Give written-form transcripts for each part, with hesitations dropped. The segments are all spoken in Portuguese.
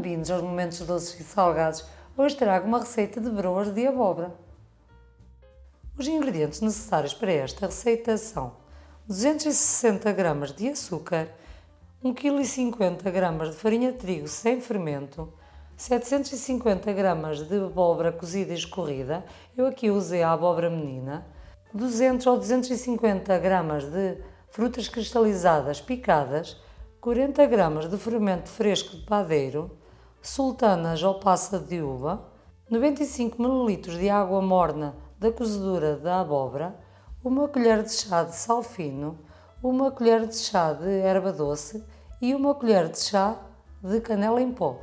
Bem-vindos aos Momentos Doces e Salgados. Hoje trago uma receita de broas de abóbora. Os ingredientes necessários para esta receita são 260 gramas de açúcar, 1,50 kg de farinha de trigo sem fermento, 750 gramas de abóbora cozida e escorrida, eu aqui usei a abóbora menina, 200 ou 250 gramas de frutas cristalizadas picadas, 40 gramas de fermento fresco de padeiro, sultanas ou passa de uva, 95 ml de água morna da cozedura da abóbora, uma colher de chá de sal fino, uma colher de chá de erva doce e uma colher de chá de canela em pó.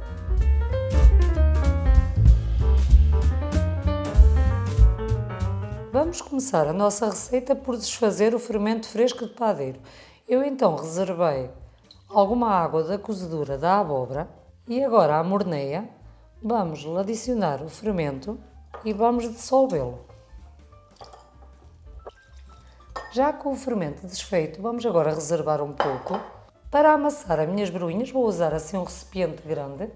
Vamos começar a nossa receita por desfazer o fermento fresco de padeiro. Eu então reservei alguma água da cozedura da abóbora e agora à morneia vamos adicionar o fermento e vamos dissolvê-lo. Já com o fermento desfeito, vamos agora reservar um pouco. Para amassar as minhas broinhas vou usar assim um recipiente grande.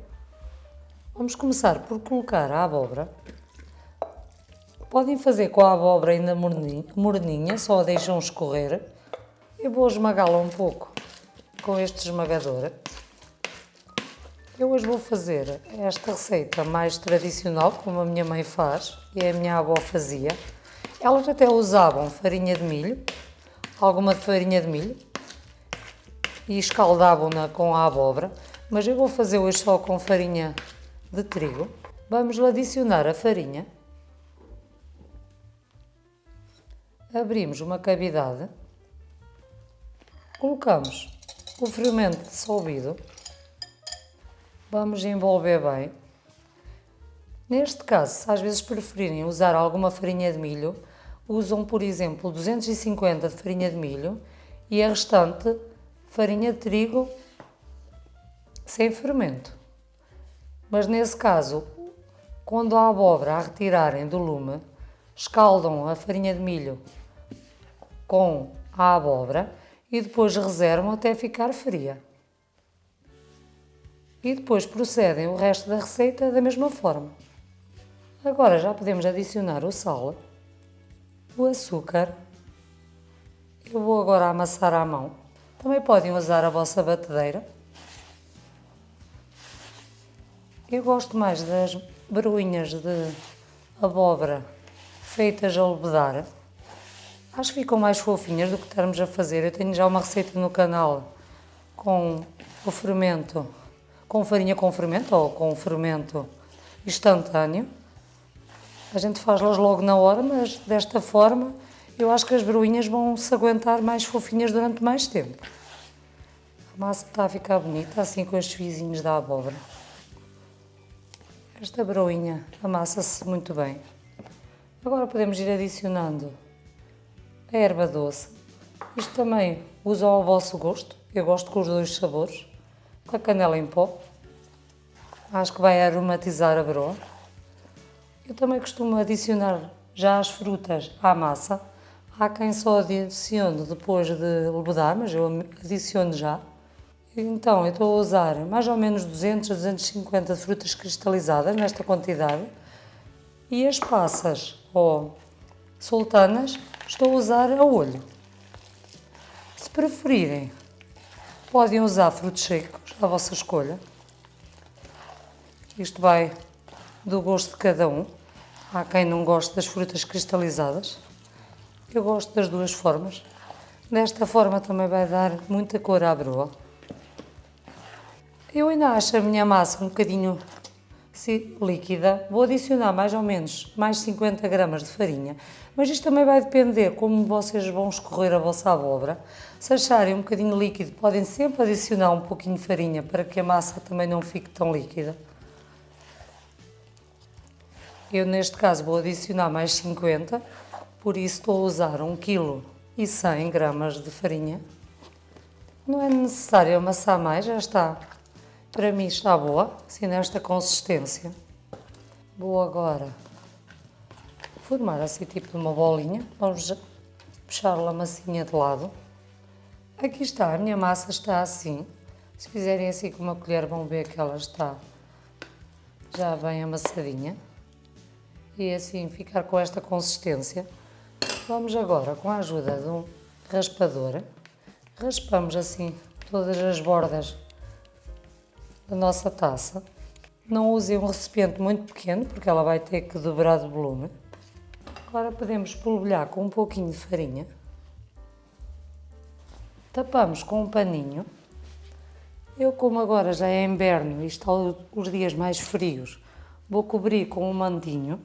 Vamos começar por colocar a abóbora. Podem fazer com a abóbora ainda morninha, só a deixam escorrer. Eu vou esmagá-la um pouco com este esmagador. Eu hoje vou fazer esta receita mais tradicional, como a minha mãe faz e a minha avó fazia. Elas até usavam farinha de milho, alguma farinha de milho, e escaldavam-na com a abóbora, mas eu vou fazer hoje só com farinha de trigo. Vamos adicionar a farinha. Abrimos uma cavidade, colocamos o fermento dissolvido, vamos envolver bem. Neste caso, se às vezes preferirem usar alguma farinha de milho, usam, por exemplo, 250 de farinha de milho e a restante farinha de trigo sem fermento. Mas nesse caso, quando a abóbora a retirarem do lume, escaldam a farinha de milho com a abóbora e depois reservam até ficar fria. E depois procedem o resto da receita da mesma forma. Agora já podemos adicionar o sal, o açúcar. Eu vou agora amassar à mão. Também podem usar a vossa batedeira. Eu gosto mais das broinhas de abóbora feitas a levedar. Acho que ficam mais fofinhas do que estarmos a fazer. Eu tenho já uma receita no canal com o fermento, com farinha com fermento ou com fermento instantâneo. A gente faz-las logo na hora, mas desta forma eu acho que as broinhas vão se aguentar mais fofinhas durante mais tempo. A massa está a ficar bonita, assim com estes vizinhos da abóbora. Esta broinha amassa-se muito bem. Agora podemos ir adicionando a erva doce. Isto também usa ao vosso gosto. Eu gosto com os dois sabores. A canela em pó. Acho que vai aromatizar a broa. Eu também costumo adicionar já as frutas à massa. Há quem só adicione depois de levedar, mas eu adiciono já. Então, eu estou a usar mais ou menos 200 a 250 de frutas cristalizadas nesta quantidade. E as passas ou sultanas estou a usar a olho. Se preferirem, podem usar frutos secos, à vossa escolha. Isto vai do gosto de cada um. Há quem não goste das frutas cristalizadas. Eu gosto das duas formas. Desta forma também vai dar muita cor à broa. Eu ainda acho a minha massa um bocadinho líquida. Vou adicionar mais ou menos mais 50 gramas de farinha. Mas isto também vai depender como vocês vão escorrer a vossa abóbora. Se acharem um bocadinho líquido, podem sempre adicionar um pouquinho de farinha para que a massa também não fique tão líquida. Eu neste caso vou adicionar mais 50, por isso estou a usar 1,1 kg de farinha. Não é necessário amassar mais, já está. Para mim está boa, assim nesta consistência. Vou agora formar assim tipo uma bolinha. Vamos puxá-la a massinha de lado. Aqui está, a minha massa está assim. Se fizerem assim com uma colher vão ver que ela está já bem amassadinha e assim ficar com esta consistência. Vamos agora, com a ajuda de um raspador, raspamos assim todas as bordas da nossa taça. Não usem um recipiente muito pequeno, porque ela vai ter que dobrar de volume. Agora podemos polvilhar com um pouquinho de farinha. Tapamos com um paninho. Eu, como agora já é inverno e estão os dias mais frios, vou cobrir com um mantinho,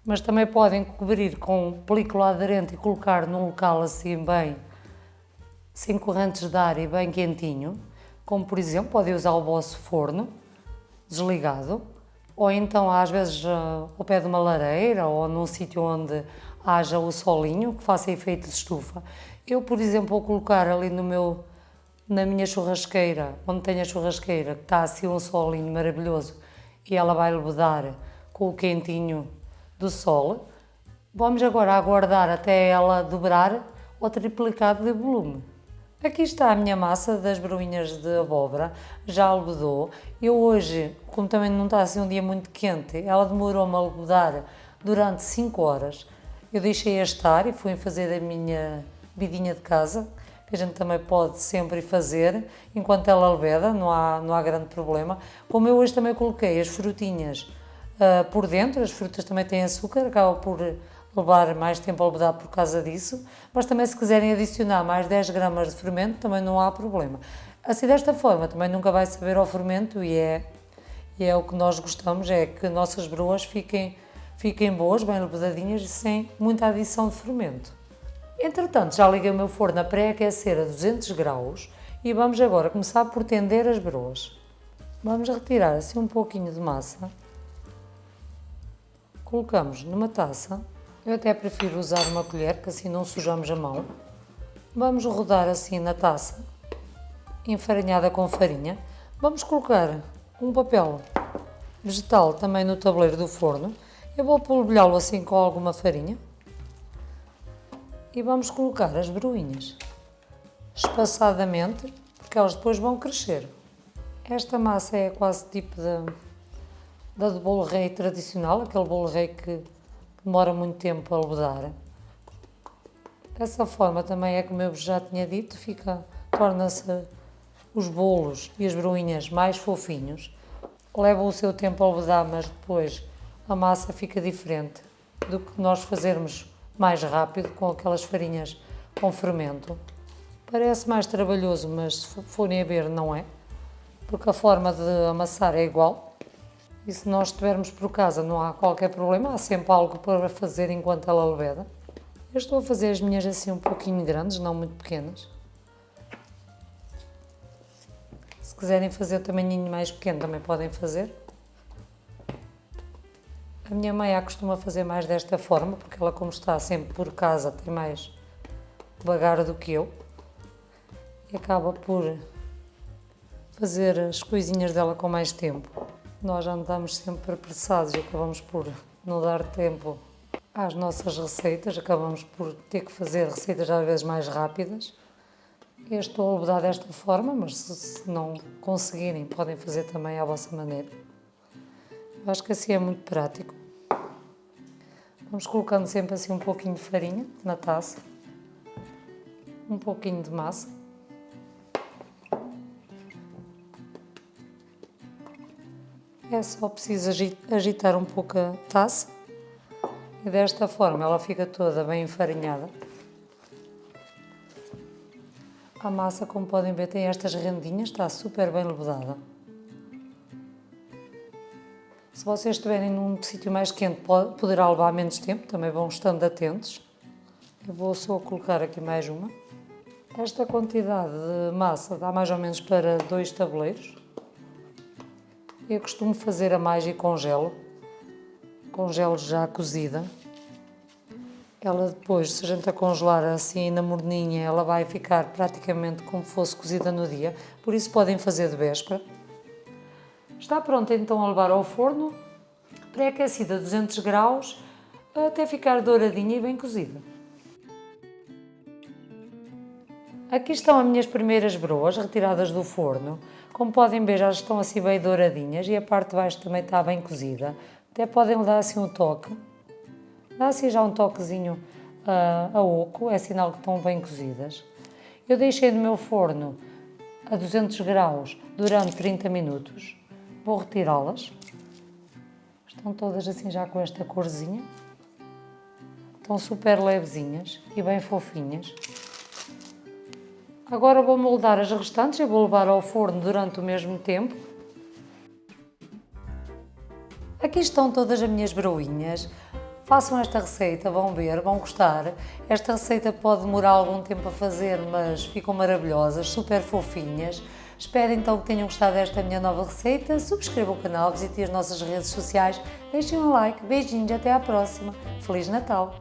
mas também podem cobrir com película aderente e colocar num local assim bem, sem correntes de ar e bem quentinho, como por exemplo, podem usar o vosso forno desligado, ou então às vezes ao pé de uma lareira ou num sítio onde haja o solinho, que faça efeito de estufa. Eu, por exemplo, vou colocar ali na minha churrasqueira, onde tenho a churrasqueira, que está assim um solinho maravilhoso e ela vai lebedar com o quentinho do sol. Vamos agora aguardar até ela dobrar ou triplicar de volume. Aqui está a minha massa das broinhas de abóbora, já lebedou. Eu hoje, como também não está assim um dia muito quente, ela demorou-me a lebedar durante 5 horas. Eu deixei-a estar e fui fazer a minha vidinha de casa, que a gente também pode sempre fazer, enquanto ela lebeda, não há grande problema. Como eu hoje também coloquei as frutinhas por dentro, as frutas também têm açúcar, acaba por levar mais tempo a lebedar por causa disso, mas também se quiserem adicionar mais 10 gramas de fermento também não há problema. Assim desta forma também nunca vai saber ao fermento e é o que nós gostamos, é que nossas broas fiquem boas, bem lebedadinhas e sem muita adição de fermento. Entretanto já liguei o meu forno a pré-aquecer a 200 graus e vamos agora começar por tender as broas. Vamos retirar assim um pouquinho de massa, colocamos numa taça. Eu até prefiro usar uma colher, que assim não sujamos a mão. Vamos rodar assim na taça, enfarinhada com farinha. Vamos colocar um papel vegetal também no tabuleiro do forno. Eu vou polvilhá-lo assim com alguma farinha. E vamos colocar as broinhas espaçadamente, porque elas depois vão crescer. Esta massa é quase tipo da do bolo rei tradicional, aquele bolo rei que demora muito tempo a lebedar. Dessa forma também é como eu já tinha dito, torna-se os bolos e as broinhas mais fofinhos. Levam o seu tempo a lebedar, mas depois a massa fica diferente do que nós fazermos mais rápido com aquelas farinhas com fermento. Parece mais trabalhoso, mas se forem a ver não é, porque a forma de amassar é igual. E se nós estivermos por casa não há qualquer problema, há sempre algo para fazer enquanto ela lebeda. Eu estou a fazer as minhas assim um pouquinho grandes, não muito pequenas. Se quiserem fazer o tamanhinho mais pequeno também podem fazer. A minha mãe costuma fazer mais desta forma, porque ela, como está sempre por casa, tem mais devagar do que eu. E acaba por fazer as coisinhas dela com mais tempo. Nós andamos sempre apressados e acabamos por não dar tempo às nossas receitas, acabamos por ter que fazer receitas às vezes mais rápidas. Eu estou a lebedar desta forma, mas se não conseguirem, podem fazer também à vossa maneira. Eu acho que assim é muito prático. Vamos colocando sempre assim um pouquinho de farinha na taça, um pouquinho de massa. É só preciso agitar um pouco a taça e desta forma ela fica toda bem enfarinhada. A massa, como podem ver, tem estas rendinhas, está super bem lebedada. Se vocês estiverem num sítio mais quente, poderá levar menos tempo, também vão estando atentos. Eu vou só colocar aqui mais uma. Esta quantidade de massa dá mais ou menos para 2 tabuleiros. Eu costumo fazer a mais e congelo já cozida. Ela depois, se a gente a congelar assim na morninha, ela vai ficar praticamente como fosse cozida no dia, por isso podem fazer de véspera. Está pronta então a levar ao forno, pré-aquecida a 200 graus, até ficar douradinha e bem cozida. Aqui estão as minhas primeiras broas retiradas do forno. Como podem ver, já estão assim bem douradinhas e a parte de baixo também está bem cozida. Até podem dar assim um toque. Dá assim já um toquezinho a oco, é sinal que estão bem cozidas. Eu deixei no meu forno a 200 graus durante 30 minutos. Vou retirá-las. Estão todas assim já com esta corzinha. Estão super levezinhas e bem fofinhas. Agora vou moldar as restantes, eu vou levar ao forno durante o mesmo tempo. Aqui estão todas as minhas broinhas. Façam esta receita, vão ver, vão gostar. Esta receita pode demorar algum tempo a fazer, mas ficam maravilhosas, super fofinhas. Espero então que tenham gostado desta minha nova receita. Subscrevam o canal, visitem as nossas redes sociais, deixem um like, beijinhos, até à próxima. Feliz Natal!